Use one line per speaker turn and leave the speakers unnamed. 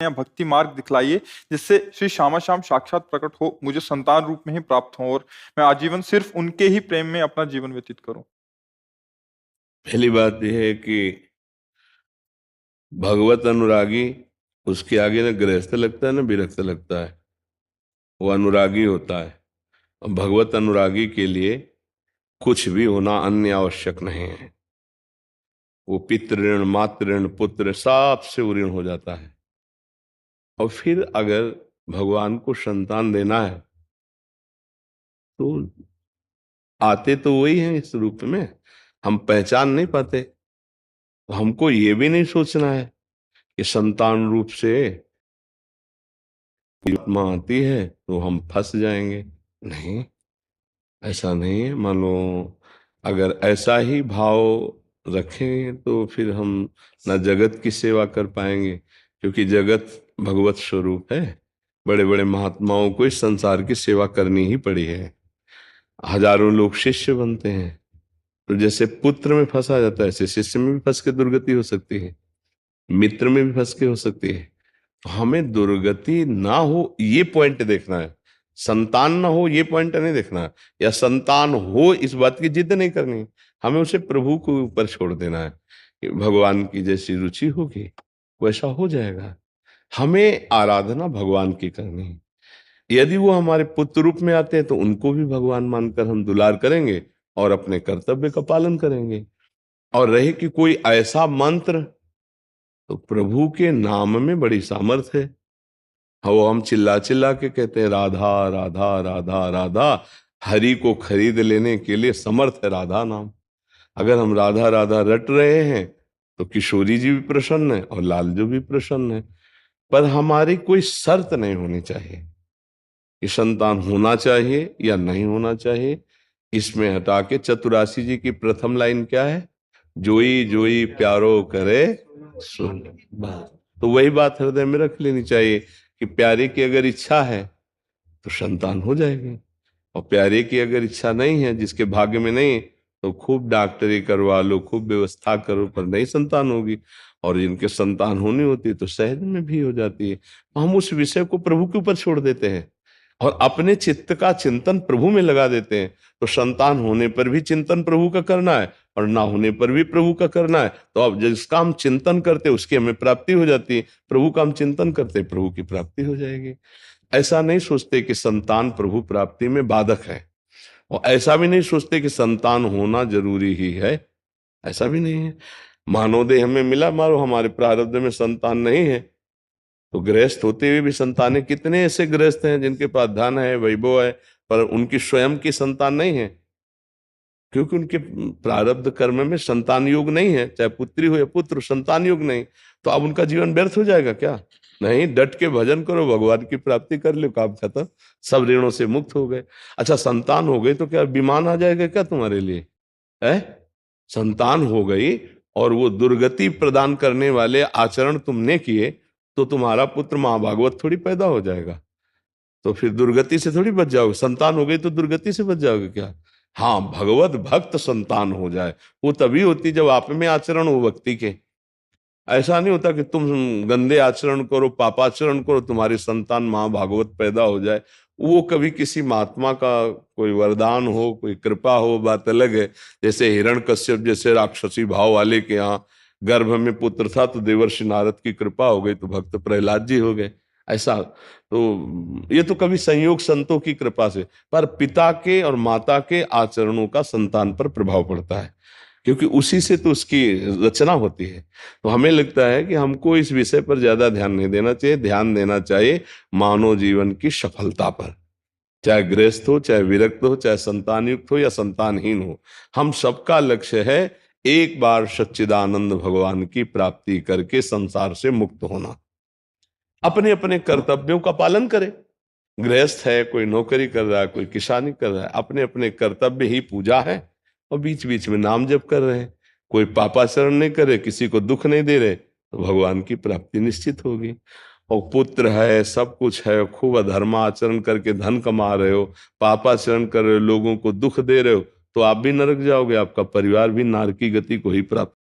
या भक्ति मार्ग दिखलाइए जिससे श्री श्यामा श्याम साक्षात प्रकट हो, मुझे संतान रूप में ही प्राप्त हो और मैं आजीवन सिर्फ उनके ही प्रेम में अपना जीवन व्यतीत करूं।
पहली बात यह है कि भगवत अनुरागी उसके आगे न गृहस्थ लगता है न विरक्त लगता है, वो अनुरागी होता है। और भगवत अनुरागी के लिए कुछ भी होना अन्य आवश्यक नहीं है। वो पितृ ऋण, मातृ ऋण, पुत्र सब से ऋण हो जाता है। और फिर अगर भगवान को संतान देना है तो आते तो वही हैं इस रूप में, हम पहचान नहीं पाते। तो हमको ये भी नहीं सोचना है कि संतान रूप से आत्मा आती है तो हम फंस जाएंगे। नहीं, ऐसा नहीं है। मानो अगर ऐसा ही भाव रखें तो फिर हम न जगत की सेवा कर पाएंगे, क्योंकि जगत भगवत स्वरूप है। बड़े बड़े महात्माओं को इस संसार की सेवा करनी ही पड़ी है। हजारों लोग शिष्य बनते हैं, तो जैसे पुत्र में फंसा जाता है ऐसे शिष्य में भी फंस के दुर्गति हो सकती है, मित्र में भी फंस के हो सकती है। तो हमें दुर्गति ना हो ये पॉइंट देखना है, संतान ना हो ये पॉइंट नहीं देखना है, या संतान हो इस बात की जिद नहीं करनी। हमें उसे प्रभु को ऊपर छोड़ देना है कि भगवान की जैसी रुचि होगी वैसा हो जाएगा। हमें आराधना भगवान की करनी है। यदि वो हमारे पुत्र रूप में आते हैं तो उनको भी भगवान मानकर हम दुलार करेंगे और अपने कर्तव्य का पालन करेंगे। और रहे कि कोई ऐसा मंत्र, तो प्रभु के नाम में बड़ी सामर्थ है। वो हम चिल्ला चिल्ला के कहते हैं राधा राधा राधा राधा, हरि को खरीद लेने के लिए समर्थ है राधा नाम। अगर हम राधा राधा रट रहे हैं तो किशोरी जी भी प्रसन्न है और लाल जी भी प्रसन्न है। पर हमारी कोई शर्त नहीं होनी चाहिए कि संतान होना चाहिए या नहीं होना चाहिए। इसमें हटा के चतुरासी जी की प्रथम लाइन क्या है? जोई जोई प्यारो करे सुन। बस, तो वही बात हृदय में रख लेनी चाहिए कि प्यारे की अगर इच्छा है तो संतान हो जाएगी, और प्यारे की अगर इच्छा नहीं है, जिसके भाग्य में नहीं, तो खूब डॉक्टरी करवा लो, खूब व्यवस्था करो, पर नहीं संतान होगी। और जिनके संतान होनी होती है तो सहज में भी हो जाती है। तो हम उस विषय को प्रभु के ऊपर छोड़ देते हैं और अपने चित्त का चिंतन प्रभु में लगा देते हैं। तो संतान होने पर भी चिंतन प्रभु का करना है और ना होने पर भी प्रभु का करना है। तो अब जिसका हम चिंतन करते उसकी हमें प्राप्ति हो जाती है, प्रभु का हम चिंतन करते प्रभु की प्राप्ति हो जाएगी। ऐसा नहीं सोचते कि संतान प्रभु प्राप्ति में बाधक है, और ऐसा भी नहीं सोचते कि संतान होना जरूरी ही है, ऐसा भी नहीं है। मानव देह हमें मिला, मारो हमारे प्रारब्ध में संतान नहीं है, तो गृहस्थ होते हुए भी संतानें, कितने ऐसे गृहस्थ हैं जिनके पास धन है, वैभव है, पर उनकी स्वयं की संतान नहीं है, क्योंकि उनके प्रारब्ध कर्म में संतान योग नहीं है। चाहे पुत्री हो या पुत्र, संतान योग नहीं। तो अब उनका जीवन व्यर्थ हो जाएगा क्या? नहीं, डट के भजन करो, भगवान की प्राप्ति कर लो, काम खत्म, सब ऋणों से मुक्त हो गए। अच्छा, संतान हो गई तो क्या विमान आ जाएगा क्या तुम्हारे लिए? है, संतान हो गई और वो दुर्गति प्रदान करने वाले आचरण तुमने किए तो तुम्हारा पुत्र महाभागवत थोड़ी पैदा हो जाएगा। तो फिर दुर्गति से थोड़ी बच जाओगे। संतान हो गई तो दुर्गति से बच जाओगे क्या? हाँ, भगवत भक्त संतान हो जाए वो तभी होती जब आप में आचरण हो भक्ति के। ऐसा नहीं होता कि तुम गंदे आचरण करो, पापाचरण करो, तुम्हारी संतान महाभागवत पैदा हो जाए। वो कभी किसी महात्मा का कोई वरदान हो, कोई कृपा हो, बात अलग है। जैसे हिरण्यकश्यप जैसे राक्षसी भाव वाले के यहाँ गर्भ में पुत्र था तो देवर्षि नारद की कृपा हो गई तो भक्त प्रहलाद जी हो गए। ऐसा तो ये तो कभी संयोग संतों की कृपा से, पर पिता के और माता के आचरणों का संतान पर प्रभाव पड़ता है, क्योंकि उसी से तो उसकी रचना होती है। तो हमें लगता है कि हमको इस विषय पर ज्यादा ध्यान नहीं देना चाहिए, ध्यान देना चाहिए मानव जीवन की सफलता पर। चाहे गृहस्थ हो, चाहे विरक्त हो, चाहे संतान युक्त हो या संतानहीन हो, हम सबका लक्ष्य है एक बार सच्चिदानंद भगवान की प्राप्ति करके संसार से मुक्त होना। अपने अपने कर्तव्यों का पालन करे। गृहस्थ है, कोई नौकरी कर रहा है, कोई किसानी कर रहा है, अपने अपने कर्तव्य ही पूजा है, और बीच बीच में नाम जप कर रहे हैं। कोई पापाचरण नहीं करे, किसी को दुख नहीं दे रहे, तो भगवान की प्राप्ति निश्चित होगी। और पुत्र है, सब कुछ है, खूब अधर्म आचरण करके धन कमा रहे हो, पापाचरण कर रहे हो, लोगों को दुख दे रहे हो, तो आप भी नरक जाओगे, आपका परिवार भी नरकी गति को ही प्राप्त